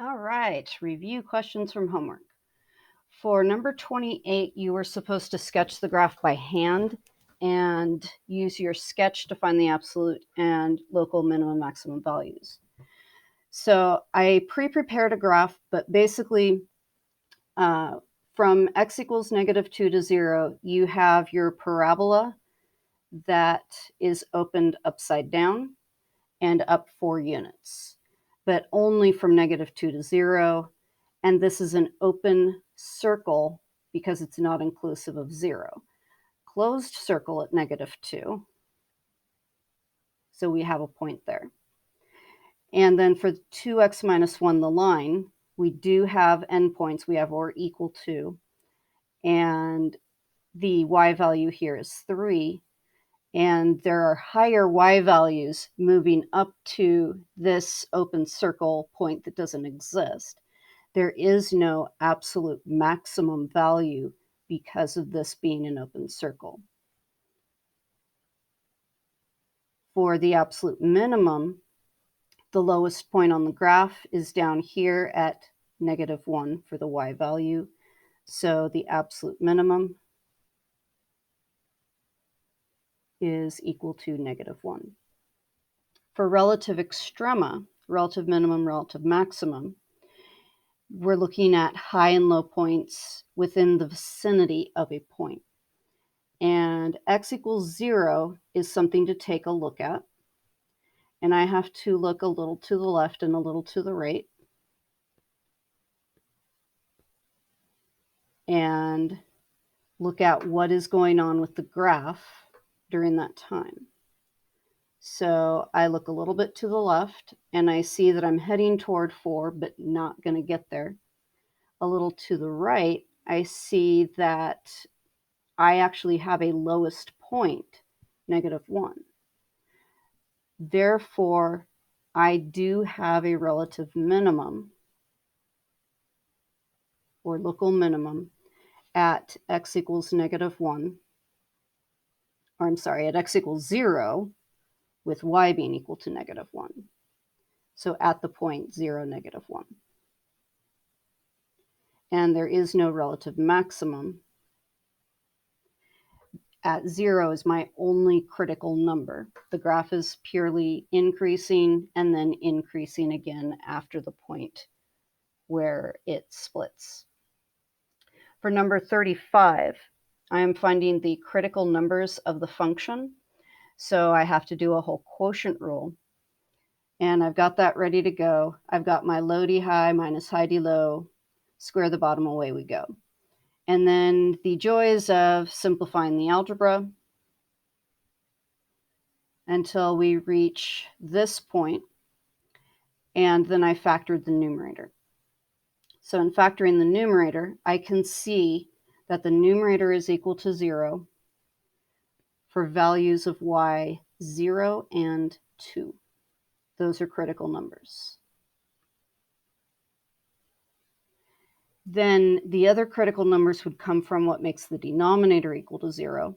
All right, review questions from homework. For number 28, you were supposed to sketch the graph by hand and use your sketch to find the absolute and local minimum maximum values. So I pre-prepared a graph, but basically from x equals -2 to 0, you have your parabola that is opened upside down and up 4 units, but only from -2 to 0. And this is an open circle because it's not inclusive of 0. Closed circle at -2. So we have a point there. And then for 2x minus 1, the line, we do have endpoints. We have or equal to. And the y value here is 3. And there are higher y values moving up to this open circle point that doesn't exist. There is no absolute maximum value because of this being an open circle. For the absolute minimum, the lowest point on the graph is down here at -1 for the y value. So the absolute minimum is equal to -1. For relative extrema, relative minimum, relative maximum, we're looking at high and low points within the vicinity of a point. And x equals 0 is something to take a look at. And I have to look a little to the left and a little to the right. And look at what is going on with the graph during that time. So I look a little bit to the left and I see that I'm heading toward 4, but not going to get there. A little to the right, I see that I actually have a lowest point, -1. Therefore, I do have a relative minimum or local minimum at x equals -1, or I'm sorry, at x equals 0 with y being equal to -1. So at the point 0, -1. And there is no relative maximum. At 0 is my only critical number. The graph is purely increasing and then increasing again after the point where it splits. For number 35, I am finding the critical numbers of the function. So I have to do a whole quotient rule. And I've got that ready to go. I've got my low d high minus high d low, square the bottom, away we go. And then the joys of simplifying the algebra until we reach this point, and then I factored the numerator. So in factoring the numerator, I can see that the numerator is equal to 0 for values of y 0 and 2. Those are critical numbers. Then the other critical numbers would come from what makes the denominator equal to 0.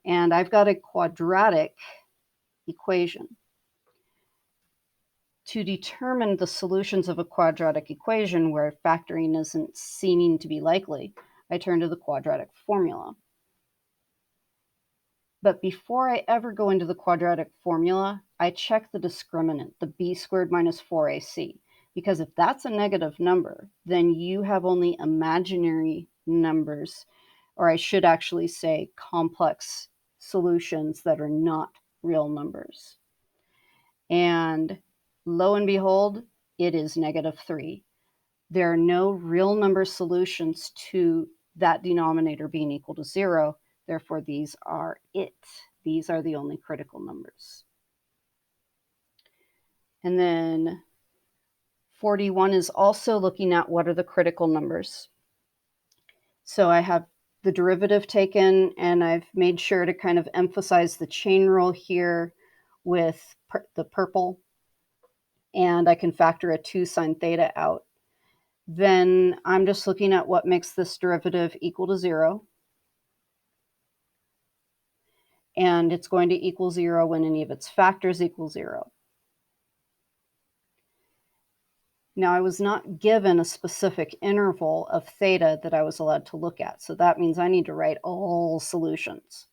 And I've got a quadratic equation. To determine the solutions of a quadratic equation where factoring isn't seeming to be likely, I turn to the quadratic formula. But before I ever go into the quadratic formula, I check the discriminant, the b squared minus 4ac. Because if that's a negative number, then you have only imaginary numbers, or I should actually say complex solutions that are not real numbers. And lo and behold, it is -3. There are no real number solutions to that denominator being equal to 0. Therefore, these are it. These are the only critical numbers. And then 41 is also looking at what are the critical numbers. So I have the derivative taken, and I've made sure to kind of emphasize the chain rule here with the purple. And I can factor a 2 sine theta out. Then I'm just looking at what makes this derivative equal to 0. And it's going to equal 0 when any of its factors equal 0. Now, I was not given a specific interval of theta that I was allowed to look at, so that means I need to write all solutions.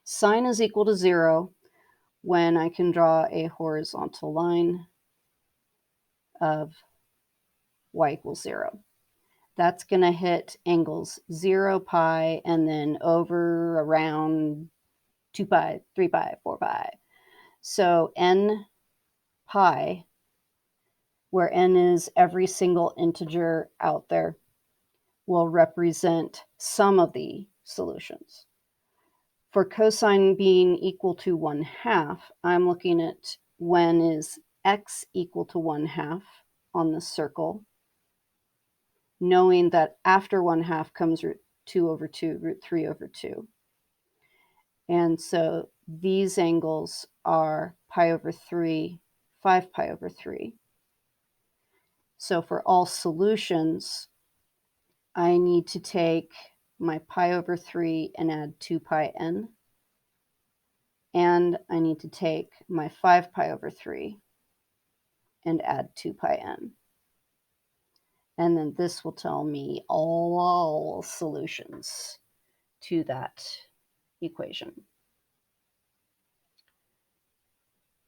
Sine is equal to 0 when I can draw a horizontal line of y equals 0. That's going to hit angles 0, pi, and then over, around 2 pi, 3 pi, 4 pi. So n pi, where n is every single integer out there, will represent some of the solutions. For cosine being equal to 1/2, I'm looking at when is x equal to 1/2 on the circle, knowing that after 1/2 comes root 2 over 2, root 3 over 2. And so these angles are pi over 3, 5 pi over 3. So for all solutions, I need to take my pi over 3 and add 2 pi n. And I need to take my 5 pi over 3 and add 2 pi n. And then this will tell me all solutions to that equation.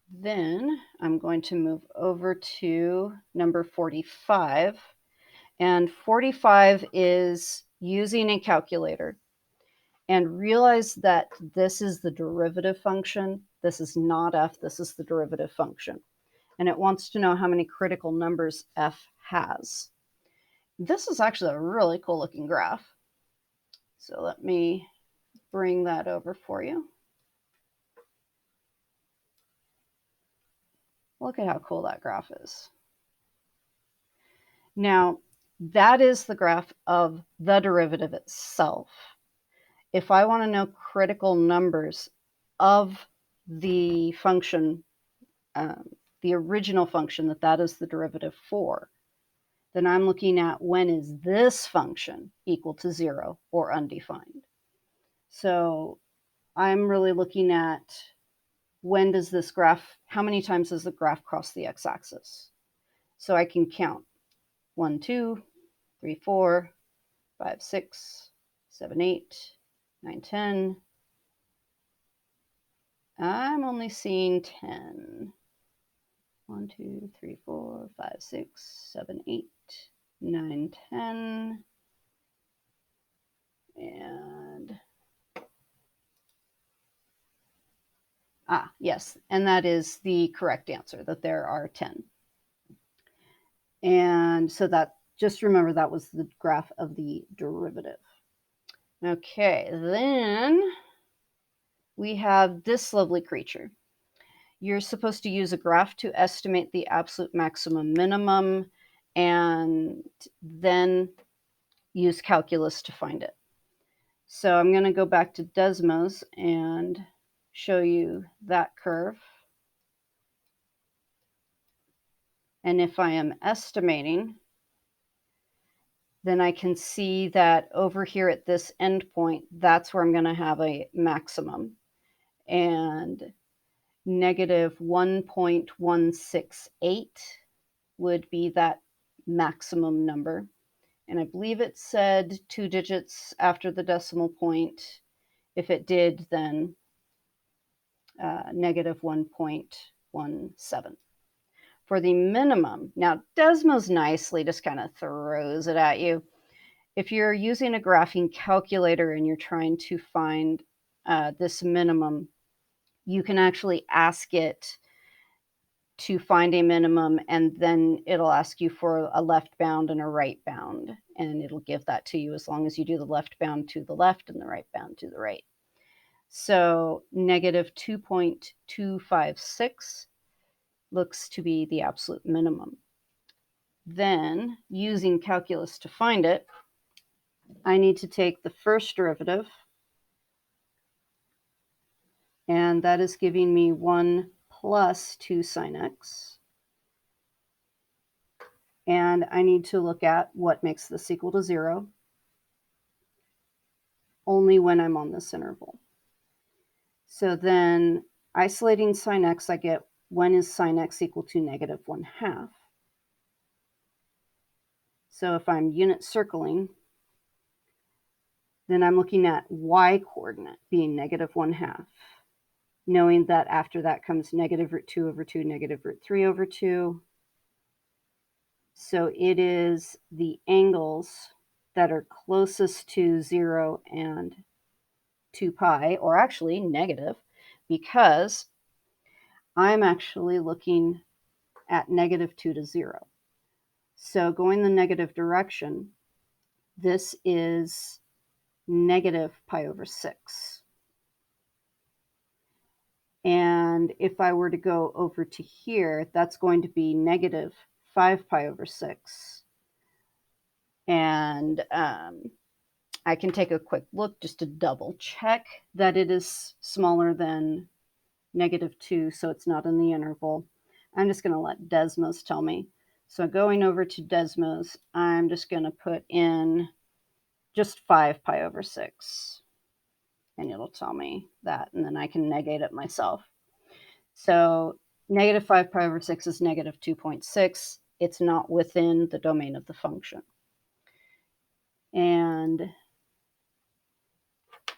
Then I'm going to move over to number 45. And 45 is using a calculator. And realize that this is the derivative function. This is not f, this is the derivative function. And it wants to know how many critical numbers f has. This is actually a really cool looking graph. So let me bring that over for you. Look at how cool that graph is. Now, that is the graph of the derivative itself. If I want to know critical numbers of the function, the original function that is the derivative for, then I'm looking at when is this function equal to 0 or undefined. So I'm really looking at when does this graph, how many times does the graph cross the x-axis? So I can count 1, 2, 3, 4, 5, 6, 7, 8, 9, 10. I'm only seeing 10. 1, 2, 3, 4, 5, 6, 7, 8, 9, 10. And yes, and that is the correct answer, that there are 10. And so that, just remember that was the graph of the derivative. Okay, then we have this lovely creature. You're supposed to use a graph to estimate the absolute maximum minimum and then use calculus to find it. So I'm going to go back to Desmos and show you that curve. And if I am estimating, then I can see that over here at this endpoint, that's where I'm going to have a maximum. And negative 1.168 would be that maximum number. And I believe it said 2 digits after the decimal point. If it did, then negative 1.17. For the minimum, now Desmos nicely just kind of throws it at you. If you're using a graphing calculator and you're trying to find this minimum, you can actually ask it to find a minimum, and then it'll ask you for a left bound and a right bound, and it'll give that to you as long as you do the left bound to the left and the right bound to the right. So negative 2.256 looks to be the absolute minimum. Then, using calculus to find it, I need to take the first derivative, and that is giving me 1 plus 2 sine x. And I need to look at what makes this equal to 0, only when I'm on this interval. So then, isolating sine x, I get when is sine x equal to negative 1/2. So if I'm unit circling, then I'm looking at y coordinate being negative 1/2, knowing that after that comes negative root 2 over 2, negative root 3 over 2. So it is the angles that are closest to 0 and 2 pi, or actually negative, because I'm actually looking at negative 2 to 0. So going the negative direction, this is negative pi over 6. And if I were to go over to here, that's going to be negative 5 pi over 6. And I can take a quick look just to double check that it is smaller than negative 2, so it's not in the interval. I'm just going to let Desmos tell me. So going over to Desmos, I'm just going to put in just 5 pi over 6. And it'll tell me that, and then I can negate it myself. So negative 5 pi over 6 is negative 2.6. It's not within the domain of the function. And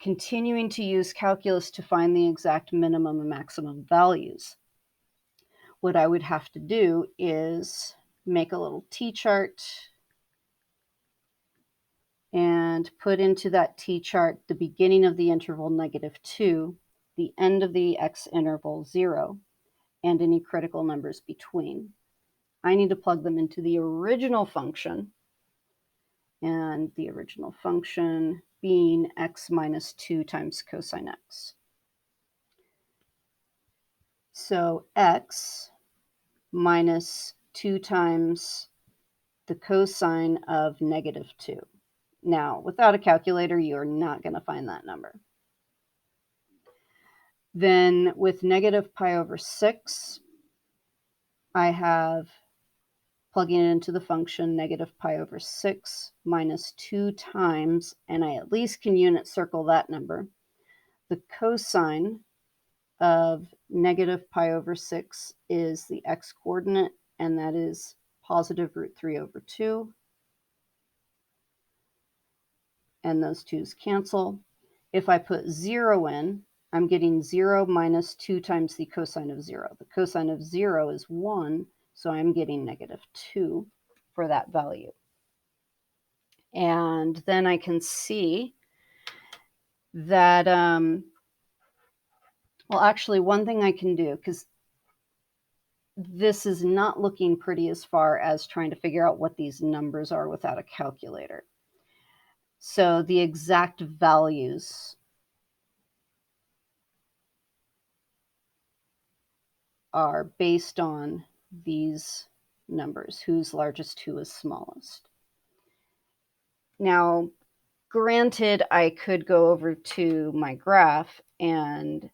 continuing to use calculus to find the exact minimum and maximum values, what I would have to do is make a little t-chart and put into that t-chart the beginning of the interval negative 2, the end of the x interval 0, and any critical numbers between. I need to plug them into the original function, and the original function being x minus 2 times cosine x. So x minus 2 times the cosine of negative 2. Now, without a calculator, you're not going to find that number. Then with negative pi over 6, I have plugging it into the function negative pi over 6 minus 2 times, and I at least can unit circle that number, the cosine of negative pi over 6 is the x coordinate, and that is positive root 3 over 2. And those 2's cancel. If I put 0 in, I'm getting 0 minus 2 times the cosine of 0. The cosine of 0 is 1, so I'm getting negative 2 for that value. And then I can see that, well, actually, one thing I can do, because this is not looking pretty as far as trying to figure out what these numbers are without a calculator. So the exact values are based on these numbers, who's largest, who is smallest. Now, granted, I could go over to my graph and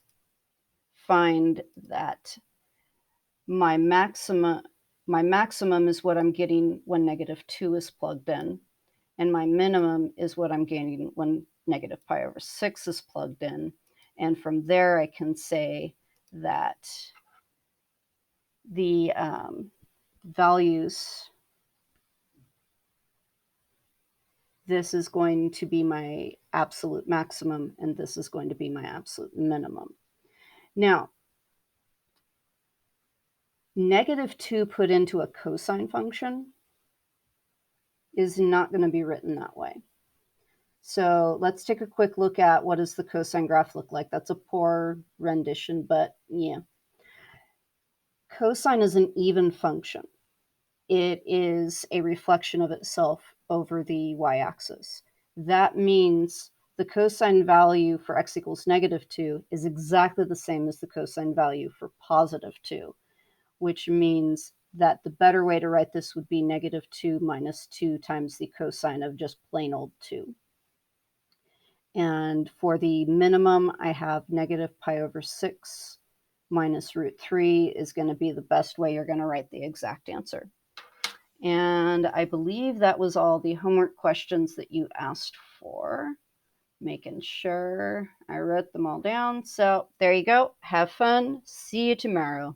find that my maximum is what I'm getting when negative 2 is plugged in, and my minimum is what I'm getting when negative pi over 6 is plugged in. And from there, I can say that the values, this is going to be my absolute maximum, and this is going to be my absolute minimum. Now, negative 2 put into a cosine function is not going to be written that way. So let's take a quick look at what does the cosine graph look like. That's a poor rendition, but yeah. Cosine is an even function. It is a reflection of itself over the y-axis. That means the cosine value for x equals negative 2 is exactly the same as the cosine value for positive 2, which means that the better way to write this would be negative 2 minus 2 times the cosine of just plain old 2. And for the minimum, I have negative pi over 6 minus root 3 is going to be the best way you're going to write the exact answer. And I believe that was all the homework questions that you asked for. Making sure I wrote them all down. So there you go. Have fun. See you tomorrow.